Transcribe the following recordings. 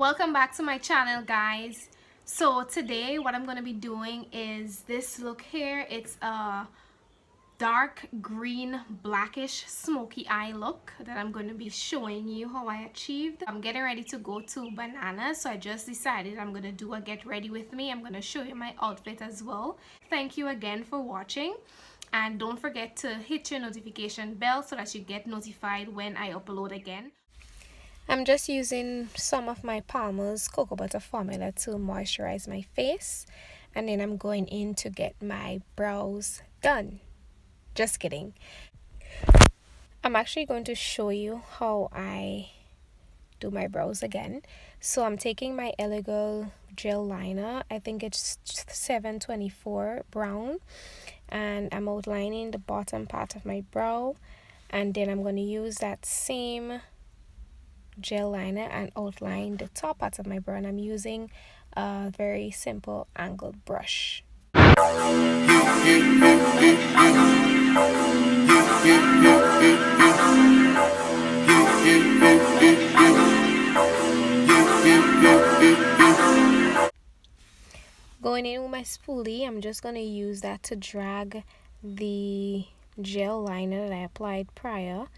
Welcome back to my channel, guys. So today what I'm going to be doing is this look here. It's a dark green blackish smoky eye look that I'm going to be showing you how I achieved. I'm getting ready to go to Bananas, so I just decided I'm going to do a get ready with me. I'm going to show you my outfit as well. Thank you again for watching, and don't forget to hit your notification bell so that you get notified when I upload again. I'm just using some of my Palmer's cocoa butter formula to moisturize my face, and then I'm going in to get my brows done. Just kidding. I'm actually going to show you how I do my brows again. So I'm taking my L.A.Girl gel liner. I think it's 724 brown, and I'm outlining the bottom part of my brow, and then I'm going to use that same gel liner and outline the top part of my brow, and I'm using a very simple angled brush. Going in with my spoolie, I'm just going to use that to drag the gel liner that I applied prior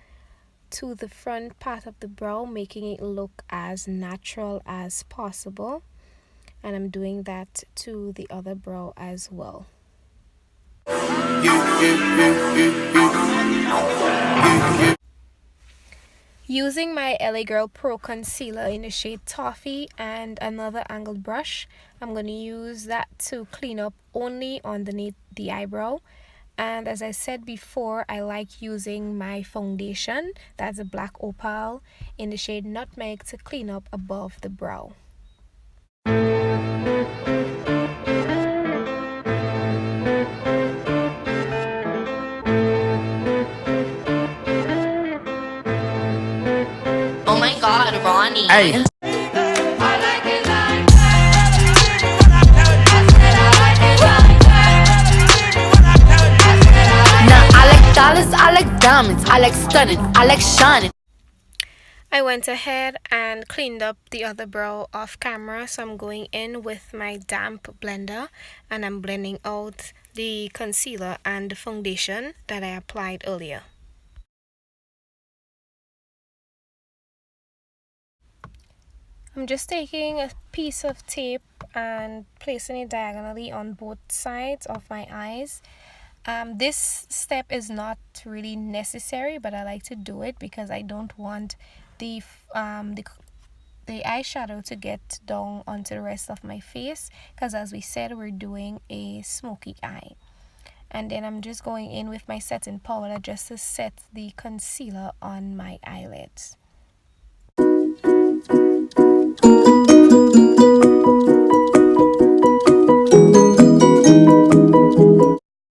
to the front part of the brow, making it look as natural as possible. And I'm doing that to the other brow as well. Using my L.A.Girl Pro Concealer in the shade Toffee and another angled brush, I'm going to use that to clean up only underneath the eyebrow. And as I said before, I like using my foundation, that's a black Opal, in the shade Nutmeg to clean up above the brow. Oh my god, Ronnie. Hey. I like diamonds, I like stunning, I like shining. I went ahead and cleaned up the other brow off camera, so I'm going in with my damp blender and I'm blending out the concealer and the foundation that I applied earlier. I'm just taking a piece of tape and placing it diagonally on both sides of my eyes. This step is not really necessary, but I like to do it because I don't want the eyeshadow to get down onto the rest of my face, because as we said, we're doing a smoky eye. And then I'm just going in with my setting powder just to set the concealer on my eyelids.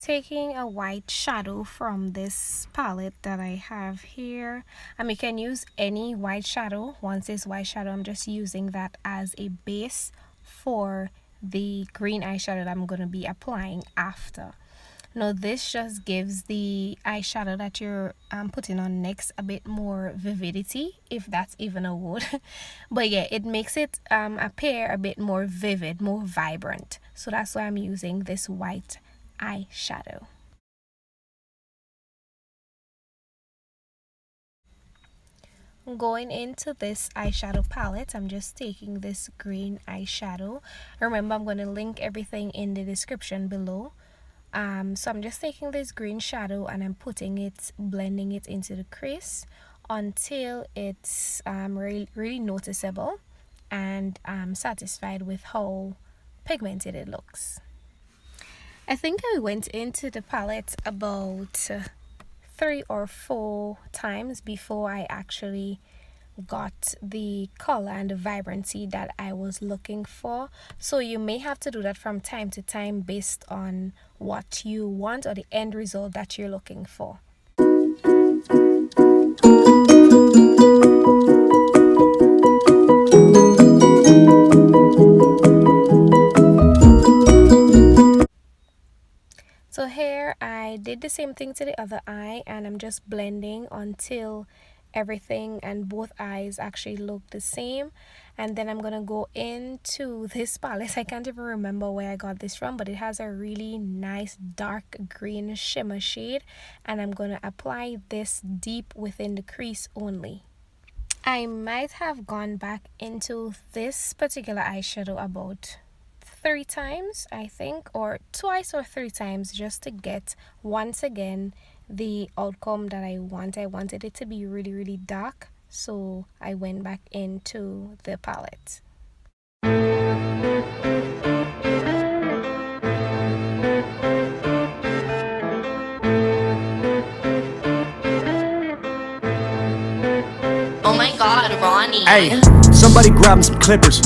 Taking a white shadow from this palette that I have here. You can use any white shadow. Once this white shadow, I'm just using that as a base for the green eyeshadow that I'm going to be applying after. Now this just gives the eyeshadow that you're putting on next a bit more vividity, if that's even a word. But yeah, it makes it appear a bit more vivid, more vibrant. So that's why I'm using this white eyeshadow. Going into this eyeshadow palette, I'm just taking this green eyeshadow. Remember, I'm going to link everything in the description below. So I'm just taking this green shadow and I'm blending it into the crease until it's really noticeable, and I'm satisfied with how pigmented it looks. I think I went into the palette about 3 or 4 times before I actually got the color and the vibrancy that I was looking for. So you may have to do that from time to time based on what you want or the end result that you're looking for. So here I did the same thing to the other eye, and I'm just blending until everything and both eyes actually look the same. And then I'm gonna go into this palette. I can't even remember where I got this from, but it has a really nice dark green shimmer shade, and I'm gonna apply this deep within the crease only. I might have gone back into this particular eyeshadow about 3 times, I think, or twice or 3 times, just to get once again the outcome that I want. I wanted it to be really, really dark, so I went back into the palette. Oh my god, Ronnie. Hey, somebody grab me some clippers.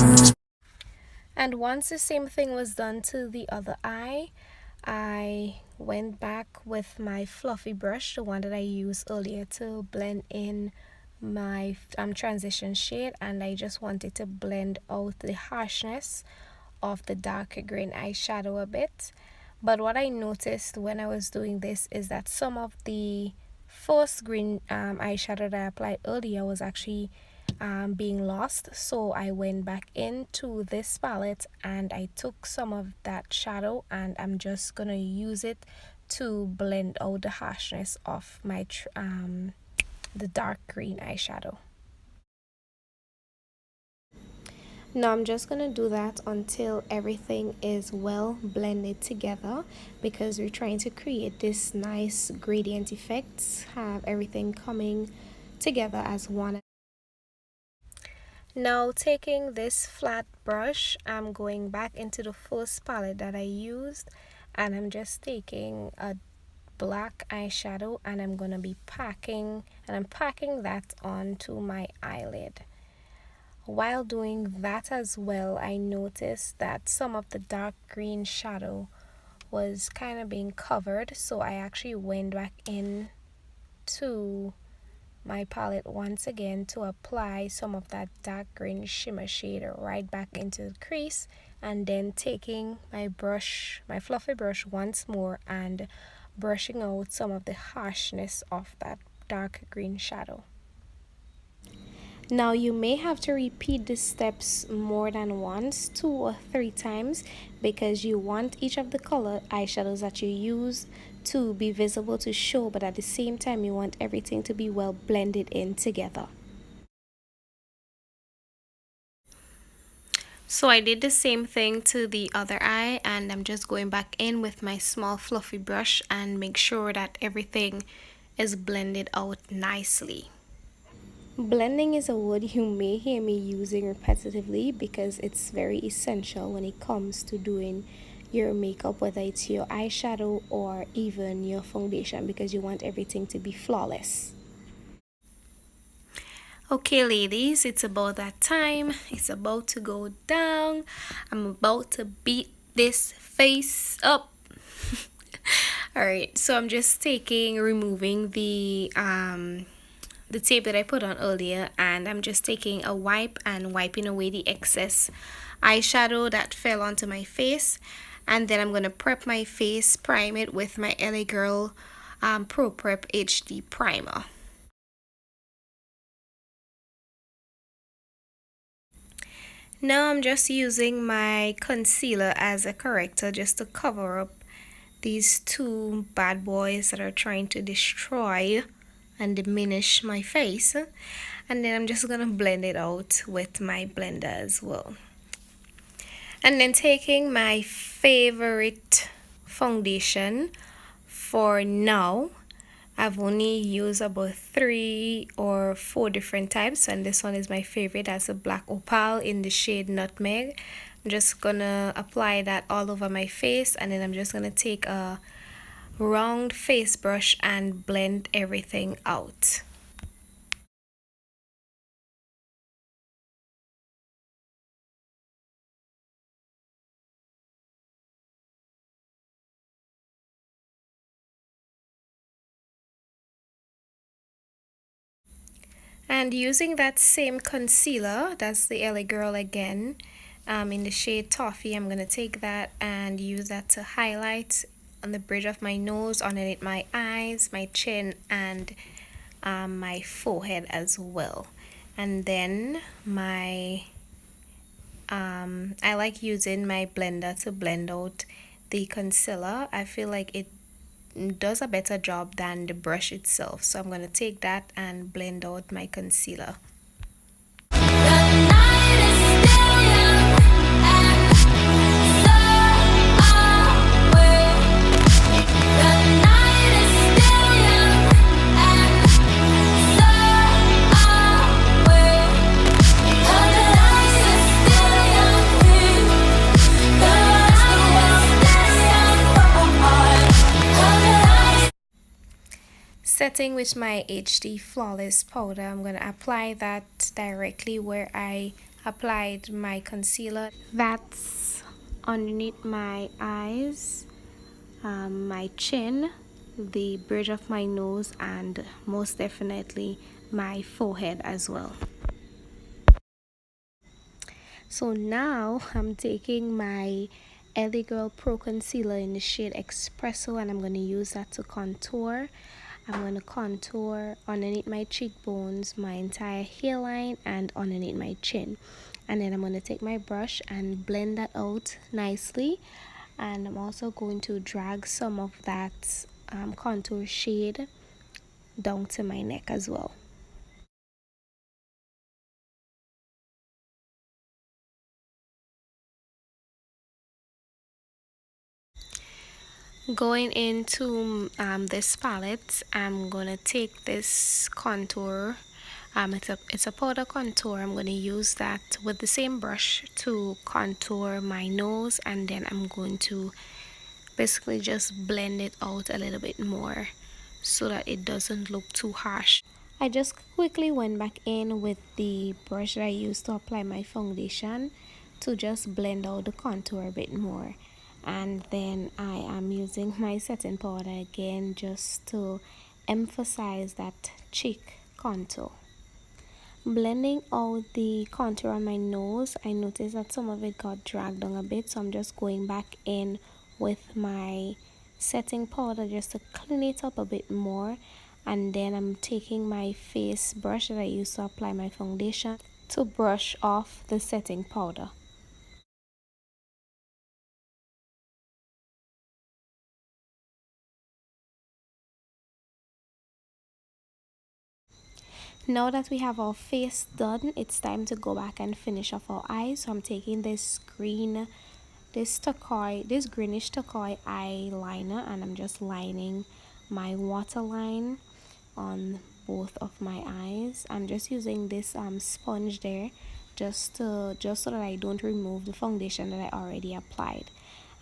And once the same thing was done to the other eye, I went back with my fluffy brush, the one that I used earlier, to blend in my transition shade, and I just wanted to blend out the harshness of the dark green eyeshadow a bit. But what I noticed when I was doing this is that some of the first green eyeshadow that I applied earlier was actually being lost, so I went back into this palette and I took some of that shadow, and I'm just gonna use it to blend out the harshness of my the dark green eyeshadow. Now I'm just gonna do that until everything is well blended together, because we're trying to create this nice gradient effect, have everything coming together as one. Now taking this flat brush, I'm going back into the first palette that I used, and I'm just taking a black eyeshadow and I'm gonna be packing that onto my eyelid. While doing that as well, I noticed that some of the dark green shadow was kind of being covered, so I actually went back in to my palette once again to apply some of that dark green shimmer shade right back into the crease, and then taking my brush, my fluffy brush, once more and brushing out some of the harshness of that dark green shadow. Now you may have to repeat the steps more than once, 2 or 3 times, because you want each of the color eyeshadows that you use to be visible, to show, but at the same time you want everything to be well blended in together. So I did the same thing to the other eye, and I'm just going back in with my small fluffy brush and make sure that everything is blended out nicely. Blending is a word you may hear me using repetitively because it's very essential when it comes to doing your makeup, whether it's your eyeshadow or even your foundation, because you want everything to be flawless. Okay ladies, it's about that time. It's about to go down. I'm about to beat this face up. Alright, so I'm just removing the tape that I put on earlier, and I'm just taking a wipe and wiping away the excess eyeshadow that fell onto my face. And then I'm going to prep my face, prime it with my L.A.Girl Pro Prep HD primer. Now I'm just using my concealer as a corrector just to cover up these two bad boys that are trying to destroy and diminish my face, and then I'm just gonna blend it out with my blender as well. And then taking my favorite foundation for now, I've only used about 3 or 4 different types, and this one is my favorite. That's a black Opal in the shade Nutmeg. I'm just gonna apply that all over my face, and then I'm just gonna take a round face brush and blend everything out. And using that same concealer, that's the L.A.Girl again, in the shade Toffee, I'm gonna take that and use that to highlight on the bridge of my nose, underneath my eyes, my chin, and my forehead as well. And then my I like using my blender to blend out the concealer. I feel like it does a better job than the brush itself, so I'm going to take that and blend out my concealer. Setting with my HD Flawless powder, I'm going to apply that directly where I applied my concealer. That's underneath my eyes, my chin, the bridge of my nose, and most definitely my forehead as well. So now I'm taking my L.A.Girl Pro Concealer in the shade Espresso, and I'm going to use that to contour. I'm going to contour underneath my cheekbones, my entire hairline, and underneath my chin. And then I'm going to take my brush and blend that out nicely. And I'm also going to drag some of that contour shade down to my neck as well. Going into this palette, I'm gonna take this contour. It's a powder contour. I'm gonna use that with the same brush to contour my nose, and then I'm going to basically just blend it out a little bit more so that it doesn't look too harsh. I just quickly went back in with the brush that I used to apply my foundation to just blend out the contour a bit more. And then I am using my setting powder again just to emphasize that cheek contour. Blending out the contour on my nose, I noticed that some of it got dragged down a bit, so I'm just going back in with my setting powder just to clean it up a bit more. And then I'm taking my face brush that I used to apply my foundation to brush off the setting powder. Now that we have our face done, it's time to go back and finish off our eyes. So I'm taking this greenish turquoise eyeliner, and I'm just lining my waterline on both of my eyes. I'm just using this sponge there just so that I don't remove the foundation that I already applied.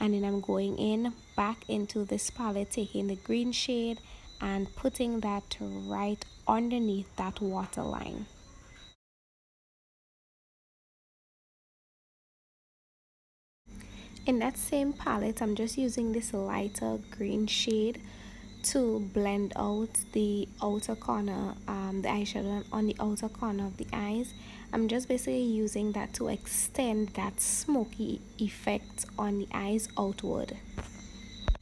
And then I'm going in back into this palette, taking the green shade and putting that right underneath that waterline. In that same palette, I'm just using this lighter green shade to blend out the outer corner, the eyeshadow on the outer corner of the eyes. I'm just basically using that to extend that smoky effect on the eyes outward.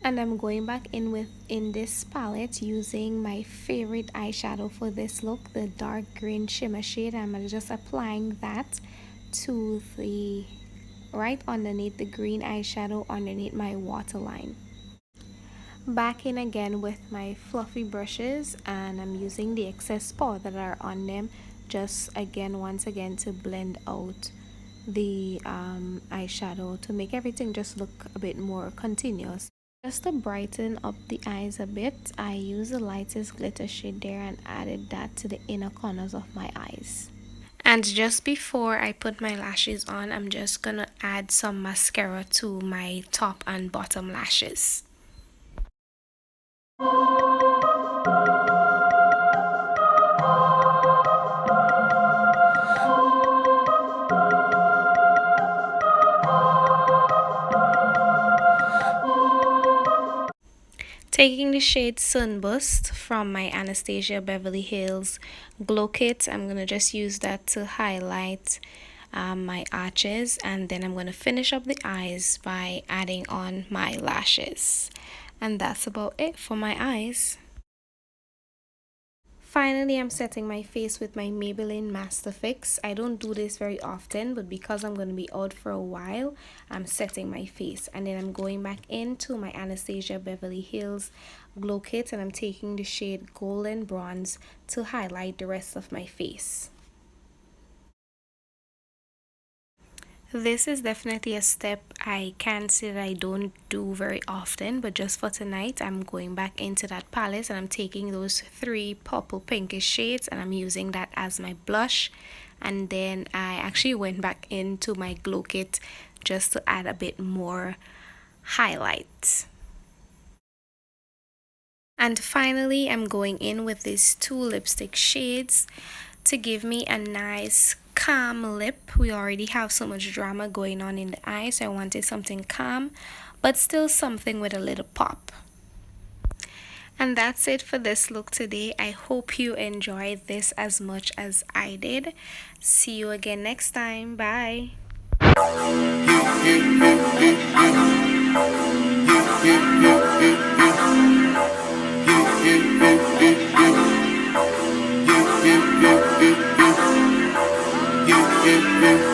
And I'm going back in this palette using my favorite eyeshadow for this look, the dark green shimmer shade. I'm just applying that to the right underneath the green eyeshadow underneath my waterline. Back in again with my fluffy brushes, and I'm using the excess powder that are on them just once again to blend out the eyeshadow to make everything just look a bit more continuous. Just to brighten up the eyes a bit, I use the lightest glitter shade there and added that to the inner corners of my eyes. And just before I put my lashes on, I'm just gonna add some mascara to my top and bottom lashes. Taking the shade Sunburst from my Anastasia Beverly Hills Glow Kit, I'm going to just use that to highlight my arches, and then I'm going to finish up the eyes by adding on my lashes. And that's about it for my eyes. finally, I'm setting my face with my Maybelline Masterfix. I don't do this very often, but because I'm going to be out for a while, I'm setting my face. And then I'm going back into my Anastasia Beverly Hills Glow Kit, and I'm taking the shade Golden Bronze to highlight the rest of my face. This is definitely a step I can't say that I don't do very often, but just for tonight I'm going back into that palette and I'm taking those 3 purple pinkish shades and I'm using that as my blush. And then I actually went back into my glow kit just to add a bit more highlight. And finally, I'm going in with these 2 lipstick shades to give me a nice calm lip. We already have so much drama going on in the eye, so I wanted something calm but still something with a little pop. And that's it for this look today. I hope you enjoyed this as much as I did. See you again next time. Bye.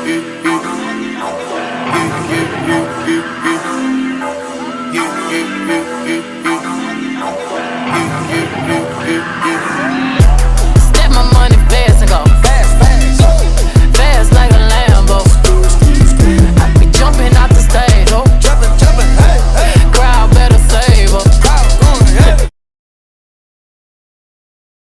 Yeah.